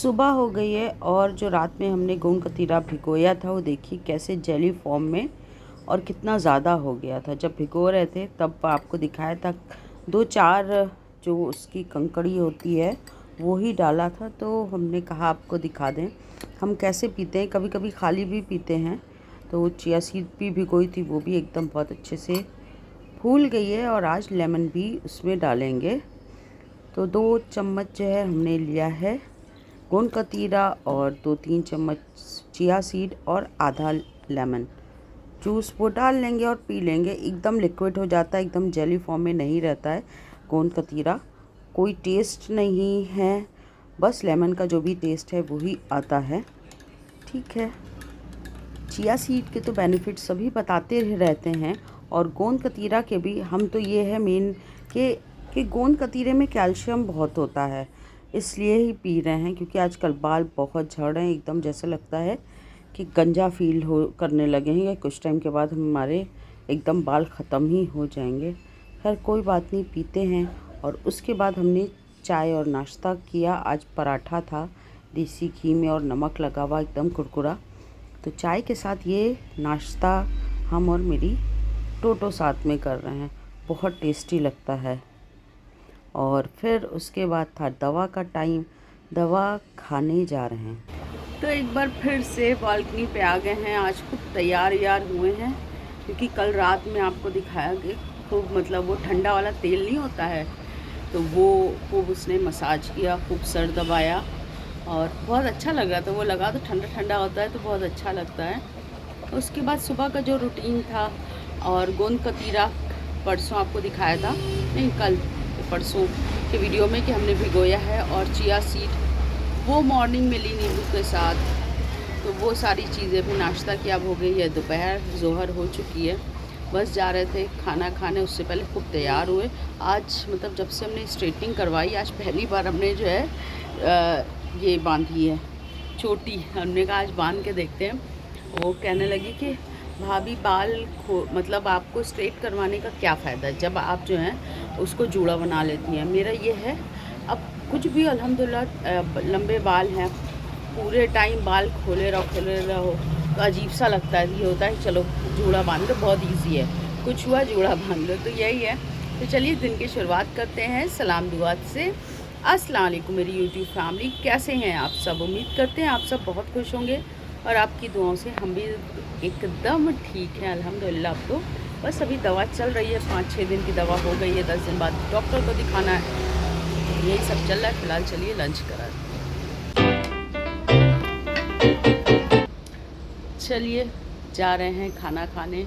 सुबह हो गई है और जो रात में हमने गोंद कतीरा भिगोया था वो देखिए कैसे जेली फॉर्म में और कितना ज़्यादा हो गया था। जब भिगो रहे थे तब आपको दिखाया था 2-4 जो उसकी कंकड़ी होती है वो ही डाला था। तो हमने कहा आपको दिखा दें हम कैसे पीते हैं, कभी कभी खाली भी पीते हैं। तो चिया सीड भी भिगोई थी, वो भी एकदम बहुत अच्छे से फूल गई है और आज लेमन भी उसमें डालेंगे। तो 2 चम्मच जो है हमने लिया है गोंद कतीरा और 2-3 चम्मच चिया सीड और आधा लेमन जूस वो डाल लेंगे और पी लेंगे। एकदम लिक्विड हो जाता है, एकदम जेली फॉर्म में नहीं रहता है गोंद कतीरा। कोई टेस्ट नहीं है, बस लेमन का जो भी टेस्ट है वही आता है। ठीक है, चिया सीड के तो बेनिफिट सभी बताते रहते हैं और गोंद कतीरा के भी। हम तो ये है मेन कि गोंद कतीरे में कैल्शियम बहुत होता है, इसलिए ही पी रहे हैं। क्योंकि आजकल बाल बहुत झड़ रहे हैं, एकदम जैसे लगता है कि गंजा फील हो करने लगे हैं। कुछ टाइम के बाद हमारे एकदम बाल ख़त्म ही हो जाएंगे। खैर कोई बात नहीं, पीते हैं। और उसके बाद हमने चाय और नाश्ता किया। आज पराठा था देसी घी में और नमक लगा हुआ, एकदम कुरकुरा। तो चाय के साथ ये नाश्ता हम और मेरी टोटो साथ में कर रहे हैं, बहुत टेस्टी लगता है। और फिर उसके बाद था दवा का टाइम, दवा खाने जा रहे हैं। तो एक बार फिर से बालकनी पे आ गए हैं। आज खूब तैयार हुए हैं क्योंकि कल रात में आपको दिखाया कि खूब मतलब वो ठंडा वाला तेल नहीं होता है, तो वो खूब उसने मसाज किया, खूब सर दबाया और बहुत अच्छा लग रहा था। वो लगा तो ठंडा ठंडा होता है तो बहुत अच्छा लगता है। उसके बाद सुबह का जो रूटीन था और गोंद कतीरा परसों आपको दिखाया था, नहीं कल परसों के वीडियो में, कि हमने भिगोया है। और चिया सीड वो मॉर्निंग में ली नींबू के साथ। तो वो सारी चीज़ें भी नाश्ता किया। अब हो गई है दोपहर, जोहर हो चुकी है, बस जा रहे थे खाना खाने। उससे पहले खूब तैयार हुए। आज मतलब जब से हमने स्ट्रेटनिंग करवाई, आज पहली बार हमने जो है ये बांधी है चोटी। हमने कहा आज बांध के देखते हैं। वो कहने लगी कि भाभी बाल मतलब आपको स्ट्रेट करवाने का क्या फ़ायदा है जब आप जो है उसको जूड़ा बना लेती हैं। मेरा ये है, अब कुछ भी अल्हम्दुलिल्लाह लंबे बाल हैं, पूरे टाइम बाल खोले रहो तो अजीब सा लगता है। ये होता है चलो जूड़ा बांध लो, बहुत इजी है, कुछ हुआ जूड़ा बांध लो, तो यही है। तो चलिए दिन की शुरुआत करते हैं सलाम दुआ से। अस्सलाम वालेकुम मेरी यूट्यूब फैमिली, कैसे हैं आप सब? उम्मीद करते हैं आप सब बहुत खुश होंगे और आपकी दुआओं से हम भी एकदम ठीक हैं अल्हम्दुलिल्लाह। अब तो बस अभी दवा चल रही है, 5-6 दिन की दवा हो गई है, 10 दिन बाद डॉक्टर को दिखाना है। यही सब चल रहा है फ़िलहाल। चलिए लंच करा, चलिए जा रहे हैं खाना खाने।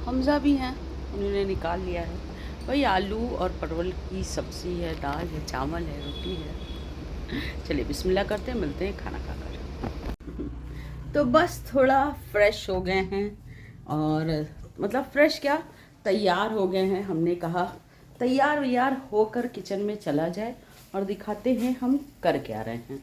हमज़ा भी हैं, उन्होंने निकाल लिया है। वही आलू और परवल की सब्ज़ी है, दाल है, चावल है, रोटी है। चलिए बिस्मिल्लाह करते हैं, मिलते हैं खाना खाकर। तो बस थोड़ा फ्रेश हो गए हैं और मतलब फ्रेश क्या, तैयार हो गए हैं। हमने कहा तैयार व्यार होकर किचन में चला जाए और दिखाते हैं हम कर क्या रहे हैं।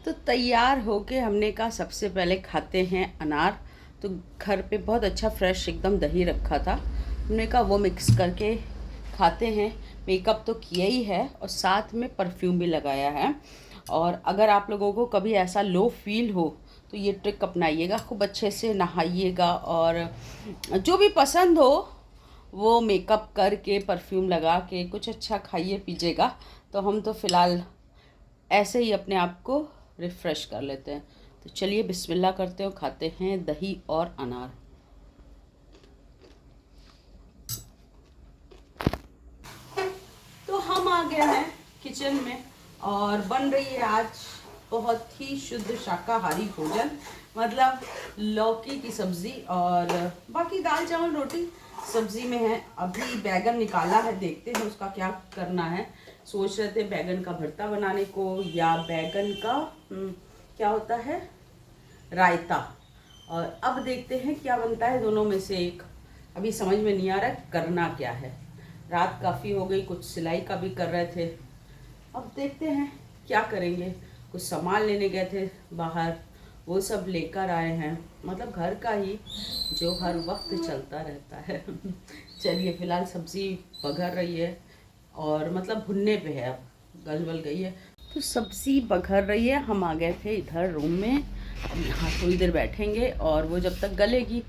तो तैयार होके हमने कहा सबसे पहले खाते हैं अनार। तो घर पे बहुत अच्छा फ्रेश एकदम दही रखा था, हमने कहा वो मिक्स करके खाते हैं। मेकअप तो किया ही है और साथ में परफ्यूम भी लगाया है। और अगर आप लोगों को कभी ऐसा लो फील हो तो ये ट्रिक अपनाइएगा, खूब अच्छे से नहाइएगा और जो भी पसंद हो वो मेकअप करके परफ्यूम लगा के कुछ अच्छा खाइए पीजिएगा। तो हम तो फ़िलहाल ऐसे ही अपने आप को रिफ़्रेश कर लेते हैं। तो चलिए बिस्मिल्लाह करते हो, खाते हैं दही और अनार। तो हम आ गए हैं किचन में और बन रही है आज बहुत ही शुद्ध शाकाहारी भोजन, मतलब लौकी की सब्ज़ी और बाकी दाल चावल रोटी सब्ज़ी में है। अभी बैगन निकाला है, देखते हैं उसका क्या करना है। सोच रहे थे बैगन का भरता बनाने को या बैगन का क्या होता है, रायता। और अब देखते हैं क्या बनता है, दोनों में से एक। अभी समझ में नहीं आ रहा है करना क्या है। रात काफ़ी हो गई, कुछ सिलाई का भी कर रहे थे, अब देखते हैं क्या करेंगे। कुछ सामान लेने गए थे बाहर, वो सब लेकर आए हैं, मतलब घर का ही, जो हर वक्त चलता रहता है। चलिए, फ़िलहाल सब्ज़ी बघर रही है और मतलब भुनने पे है, अब गल वल गई है तो सब्ज़ी बघर रही है। हम आ गए थे इधर रूम में, अब यहाँ थोड़ी देर बैठेंगे और वो जब तक गलेगी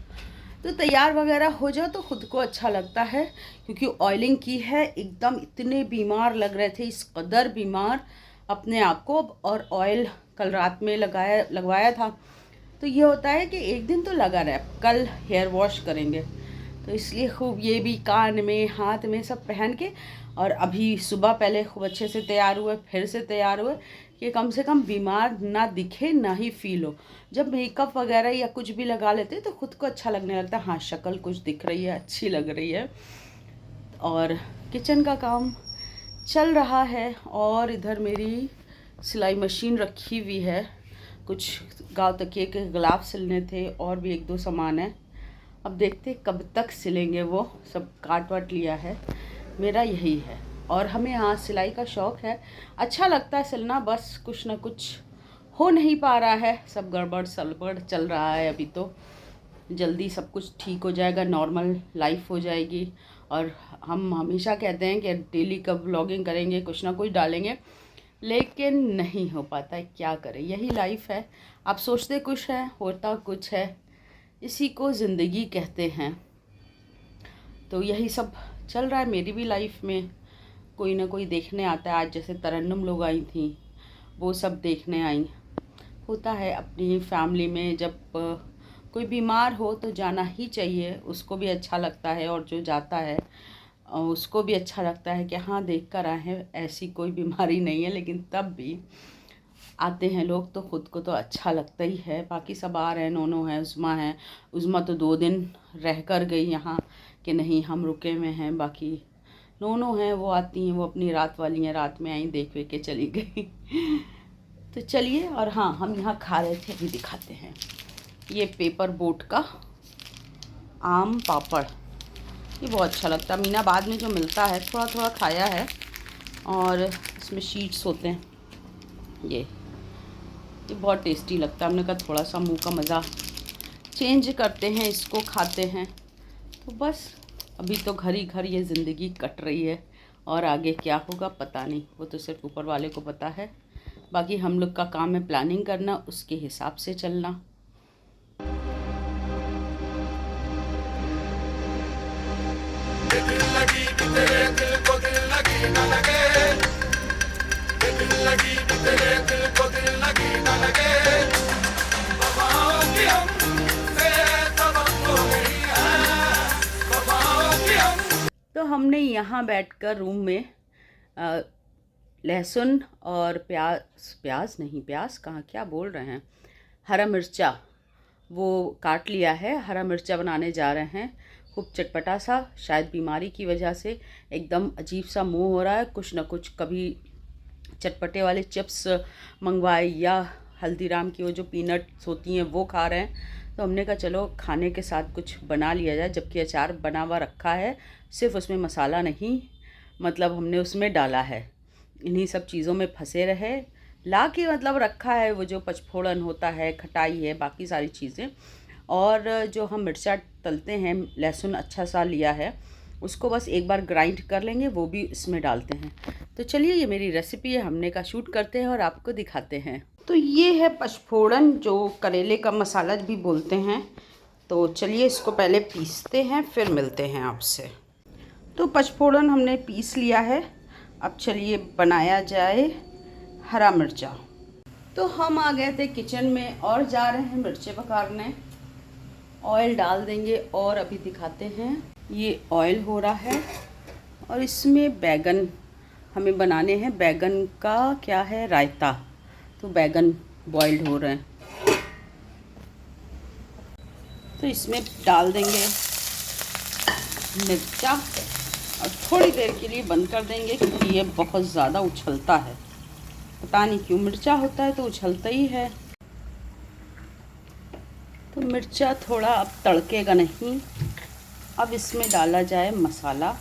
तो तैयार वगैरह हो जाए तो ख़ुद को अच्छा लगता है, क्योंकि ऑयलिंग की है एकदम। इतने बीमार लग रहे थे, इस कदर बीमार अपने आप को। और ऑयल कल रात में लगवाया था, तो ये होता है कि एक दिन तो लगा रहे। कल हेयर वॉश करेंगे तो इसलिए खूब ये भी कान में हाथ में सब पहन के, और अभी सुबह पहले खूब अच्छे से तैयार हुए, फिर से तैयार हुए कि कम से कम बीमार ना दिखे ना ही फील हो। जब मेकअप वगैरह या कुछ भी लगा लेते तो ख़ुद को अच्छा लगने लगता है, हाँ शक्ल कुछ दिख रही है, अच्छी लग रही है। और किचन का काम चल रहा है, और इधर मेरी सिलाई मशीन रखी हुई है। कुछ गाँव तकिए के गुलाब सिलने थे और भी एक दो सामान है, अब देखते कब तक सिलेंगे। वो सब काट वाट लिया है, मेरा यही है। और हमें यहाँ सिलाई का शौक़ है, अच्छा लगता है सिलना, बस कुछ ना कुछ हो नहीं पा रहा है, सब गड़बड़ सड़बड़ चल रहा है। अभी तो जल्दी सब कुछ ठीक हो जाएगा, नॉर्मल लाइफ हो जाएगी। और हम हमेशा कहते हैं कि डेली कब व्लॉगिंग करेंगे, कुछ ना कुछ डालेंगे, लेकिन नहीं हो पाता है, क्या करें, यही लाइफ है। आप सोचते कुछ है, होता कुछ है, इसी को ज़िंदगी कहते हैं। तो यही सब चल रहा है मेरी भी लाइफ में। कोई ना कोई देखने आता है, आज जैसे तरन्नुम लोग आई थी, वो सब देखने आई। होता है अपनी फैमिली में, जब कोई बीमार हो तो जाना ही चाहिए, उसको भी अच्छा लगता है, और जो जाता है उसको भी अच्छा लगता है कि हाँ देख कर आए हैं, ऐसी कोई बीमारी नहीं है। लेकिन तब भी आते हैं लोग तो ख़ुद को तो अच्छा लगता ही है। बाकी सब आ रहे हैं, नोनो है, उज़मा है। उज़मा तो 2 दिन रह कर गई यहाँ कि नहीं हम रुके में हैं। बाकी नोनो हैं, वो आती हैं, वो अपनी रात वाली हैं, रात में आई, देख के चली गई। तो चलिए, और हाँ हम यहाँ खा रहे थे, अभी दिखाते हैं। ये पेपर बोट का आम पापड़, ये बहुत अच्छा लगता है। मीनाबाद में जो मिलता है, थोड़ा थोड़ा खाया है, और इसमें शीट्स होते हैं, ये बहुत टेस्टी लगता है। हमने कहा थोड़ा सा मुंह का मज़ा चेंज करते हैं, इसको खाते हैं। तो बस अभी तो घर ही घर ये ज़िंदगी कट रही है, और आगे क्या होगा पता नहीं, वो तो सिर्फ ऊपर वाले को पता है। बाकी हम लोग का काम है प्लानिंग करना, उसके हिसाब से चलना। तो हमने यहाँ बैठकर रूम में लहसुन और प्याज कहाँ, क्या बोल रहे हैं, हरा मिर्चा वो काट लिया है। हरा मिर्चा बनाने जा रहे हैं, खूब चटपटा सा। शायद बीमारी की वजह से एकदम अजीब सा मुंह हो रहा है, कुछ ना कुछ, कभी चटपटे वाले चिप्स मंगवाए या हल्दीराम की वो जो पीनट्स होती हैं वो खा रहे हैं। तो हमने कहा चलो खाने के साथ कुछ बना लिया जाए, जबकि अचार बना हुआ रखा है, सिर्फ उसमें मसाला नहीं, मतलब हमने उसमें डाला है। इन्हीं सब चीज़ों में फंसे रहे, ला के मतलब रखा है, वो जो पचफोड़न होता है, खटाई है, बाकी सारी चीज़ें। और जो हम मिर्चा तलते हैं, लहसुन अच्छा सा लिया है, उसको बस एक बार ग्राइंड कर लेंगे, वो भी इसमें डालते हैं। तो चलिए, ये मेरी रेसिपी है, हमने का शूट करते हैं और आपको दिखाते हैं। तो ये है पचफोड़न, जो करेले का मसाला भी बोलते हैं। तो चलिए इसको पहले पीसते हैं, फिर मिलते हैं आपसे। तो पचफोड़न हमने पीस लिया है, अब चलिए बनाया जाए हरा मिर्चा। तो हम आ गए थे किचन में और जा रहे हैं मिर्चे पकाने। ऑयल डाल देंगे और अभी दिखाते हैं। ये ऑयल हो रहा है और इसमें बैगन हमें बनाने हैं, बैगन का क्या है, रायता। तो बैगन बॉइल्ड हो रहे हैं, तो इसमें डाल देंगे मिर्चा और थोड़ी देर के लिए बंद कर देंगे, क्योंकि ये बहुत ज़्यादा उछलता है। पता नहीं क्यों, मिर्चा होता है तो उछलता ही है। तो मिर्चा थोड़ा अब तड़केगा नहीं। अब इसमें डाला जाए मसाला।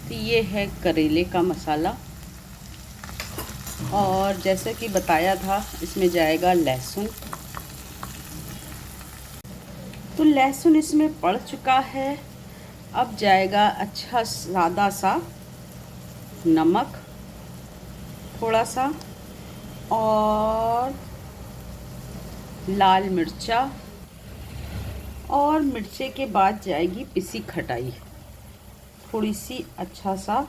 तो ये है करेले का मसाला, और जैसे कि बताया था इसमें जाएगा लहसुन। तो लहसुन इसमें पड़ चुका है। अब जाएगा अच्छा ज़्यादा सा नमक थोड़ा सा, और लाल मिर्चा, और मिर्चे के बाद जाएगी पिसी खटाई थोड़ी सी, अच्छा सा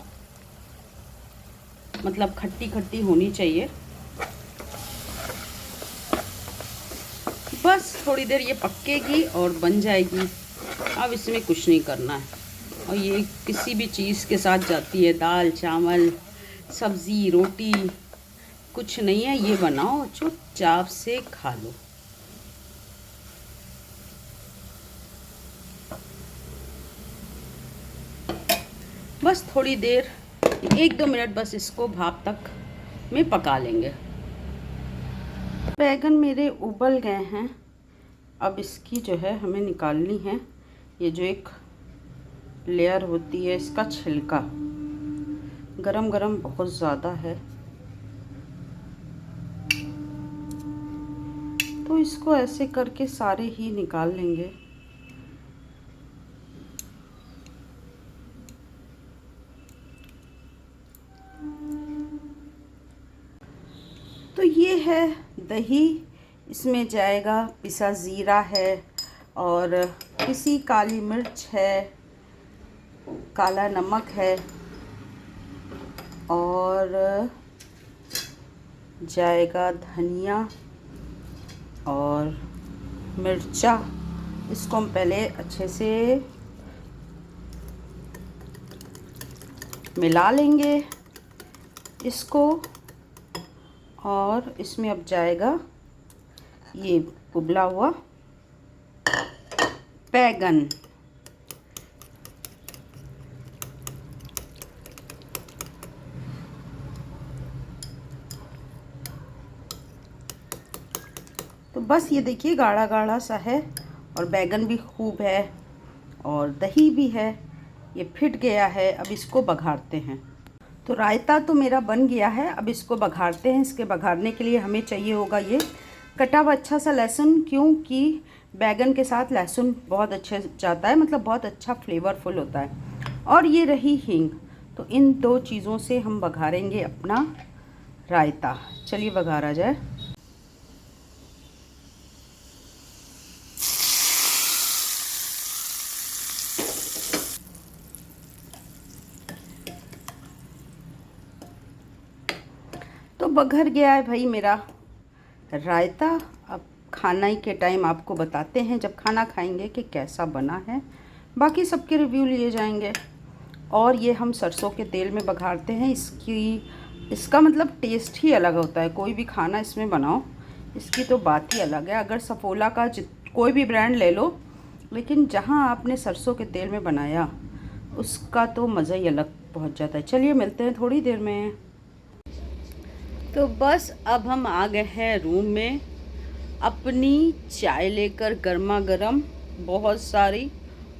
मतलब खट्टी खट्टी होनी चाहिए। बस थोड़ी देर ये पकेगी और बन जाएगी। अब इसमें कुछ नहीं करना है, और ये किसी भी चीज़ के साथ जाती है, दाल चावल सब्ज़ी रोटी, कुछ नहीं है। ये बनाओ चुपचाप से खा लो। बस थोड़ी देर 1-2 मिनट बस इसको भाप तक में पका लेंगे। बैगन मेरे उबल गए हैं। अब इसकी जो है हमें निकालनी है ये जो एक लेयर होती है इसका छिलका। गरम गरम बहुत ज़्यादा है, तो इसको ऐसे करके सारे ही निकाल लेंगे। तो ये है दही, इसमें जाएगा पिसा ज़ीरा है, और पिसी काली मिर्च है, काला नमक है, और जाएगा धनिया और मिर्चा। इसको हम पहले अच्छे से मिला लेंगे इसको, और इसमें अब जाएगा ये उबला हुआ बैगन। तो बस ये देखिए गाढ़ा गाढ़ा सा है, और बैगन भी खूब है और दही भी है, ये फिट गया है। अब इसको बघारते हैं। तो रायता तो मेरा बन गया है, अब इसको बघारते हैं। इसके बघारने के लिए हमें चाहिए होगा ये कटा हुआ अच्छा सा लहसुन, क्योंकि बैगन के साथ लहसुन बहुत अच्छे जाता है, मतलब बहुत अच्छा फ्लेवरफुल होता है। और ये रही हींग। तो इन 2 चीज़ों से हम बघारेंगे अपना रायता। चलिए बघारा जाए। तो बघर गया है भाई मेरा रायता। अब खाना ही के टाइम आपको बताते हैं जब खाना खाएंगे कि कैसा बना है, बाकी सबके रिव्यू लिए जाएंगे। और ये हम सरसों के तेल में बघारते हैं। इसका मतलब टेस्ट ही अलग होता है। कोई भी खाना इसमें बनाओ, इसकी तो बात ही अलग है। अगर सफोला का कोई भी ब्रांड ले लो, लेकिन जहाँ आपने सरसों के तेल में बनाया उसका तो मज़ा ही अलग पहुँच जाता है। चलिए मिलते हैं थोड़ी देर में। तो बस अब हम आ गए हैं रूम में, अपनी चाय लेकर गर्मा गर्म बहुत सारी,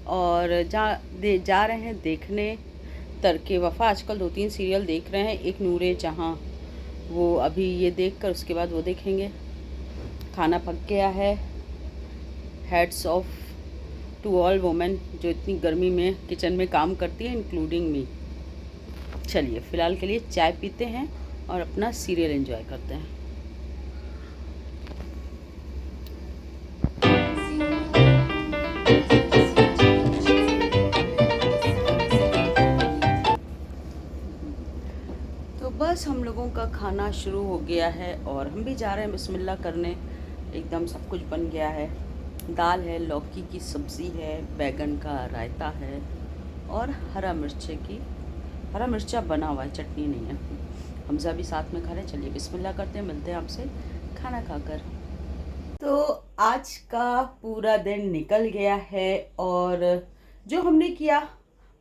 और जा रहे हैं देखने तरके वफ़ा। आजकल 2-3 सीरियल देख रहे हैं। एक नूरे जहाँ, वो अभी ये देखकर उसके बाद वो देखेंगे। खाना पक गया है। Heads off to all women जो इतनी गर्मी में किचन में काम करती है, इंक्लूडिंग मी। चलिए फ़िलहाल के लिए चाय पीते हैं और अपना सीरियल एंजॉय करते हैं। तो बस हम लोगों का खाना शुरू हो गया है और हम भी जा रहे हैं बिस्मिल्लाह करने। एकदम सब कुछ बन गया है। दाल है, लौकी की सब्ज़ी है, बैगन का रायता है, और हरा मिर्चा बना हुआ है, चटनी नहीं है। हमजा भी साथ में खा रहे हैं। चलिए बिस्मिल्लाह करते हैं, मिलते हैं आपसे खाना खाकर। तो आज का पूरा दिन निकल गया है, और जो हमने किया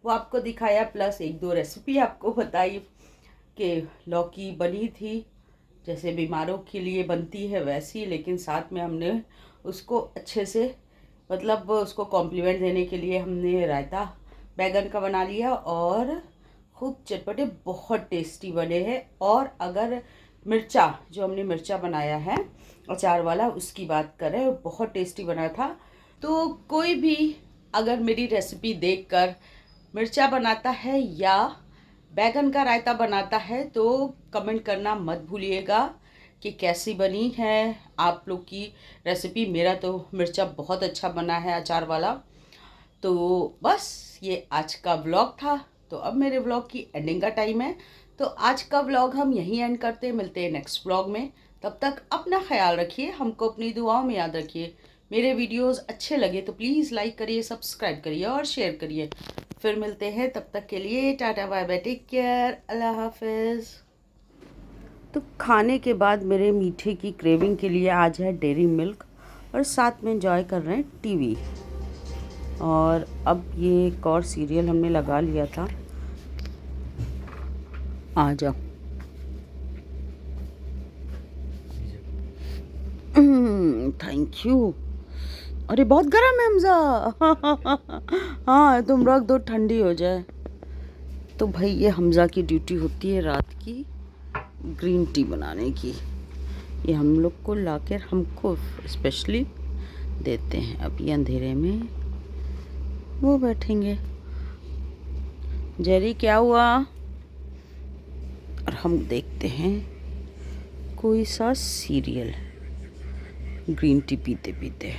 वो आपको दिखाया, प्लस 1-2 रेसिपी आपको बताई कि लौकी बनी थी जैसे बीमारों के लिए बनती है वैसी, लेकिन साथ में हमने उसको अच्छे से मतलब उसको कॉम्प्लीमेंट देने के लिए हमने रायता बैगन का बना लिया, और खूब चटपटे बहुत टेस्टी बने हैं। और अगर मिर्चा, जो हमने मिर्चा बनाया है अचार वाला, उसकी बात कर रहे हैं। बहुत टेस्टी बना था। तो कोई भी अगर मेरी रेसिपी देखकर मिर्चा बनाता है या बैगन का रायता बनाता है तो कमेंट करना मत भूलिएगा कि कैसी बनी है आप लोग की रेसिपी। मेरा तो मिर्चा बहुत अच्छा बना है अचार वाला। तो बस ये आज का व्लॉग था। तो अब मेरे व्लॉग की एंडिंग का टाइम है। तो आज का व्लॉग हम यहीं एंड करते हैं। मिलते हैं नेक्स्ट व्लॉग में। तब तक अपना ख्याल रखिए, हमको अपनी दुआओं में याद रखिए। मेरे वीडियोस अच्छे लगे तो प्लीज़ लाइक करिए, सब्सक्राइब करिए और शेयर करिए। फिर मिलते हैं, तब तक के लिए ta-ta bye bye, take care, अल्लाह हाफिज़। तो खाने के बाद मेरे मीठे की क्रेविंग के लिए आज है डेयरी मिल्क और साथ में एंजॉय कर रहे हैं टीवी। और अब ये एक और सीरियल हमने लगा लिया था। आ जाओ। Thank you. अरे बहुत गर्म है हमज़ा। हाँ तुम रख दो, ठंडी हो जाए। तो भाई ये हमज़ा की ड्यूटी होती है रात की ग्रीन टी बनाने की। ये हम लोग को लाकर हमको स्पेशली देते हैं। अब ये अंधेरे में वो बैठेंगे। जेरी क्या हुआ? और हम देखते हैं कोई सा सीरियल ग्रीन टी पीते पीते।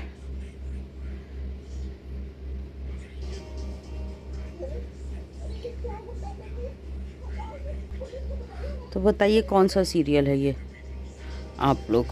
तो बताइए कौन सा सीरियल है ये आप लोग?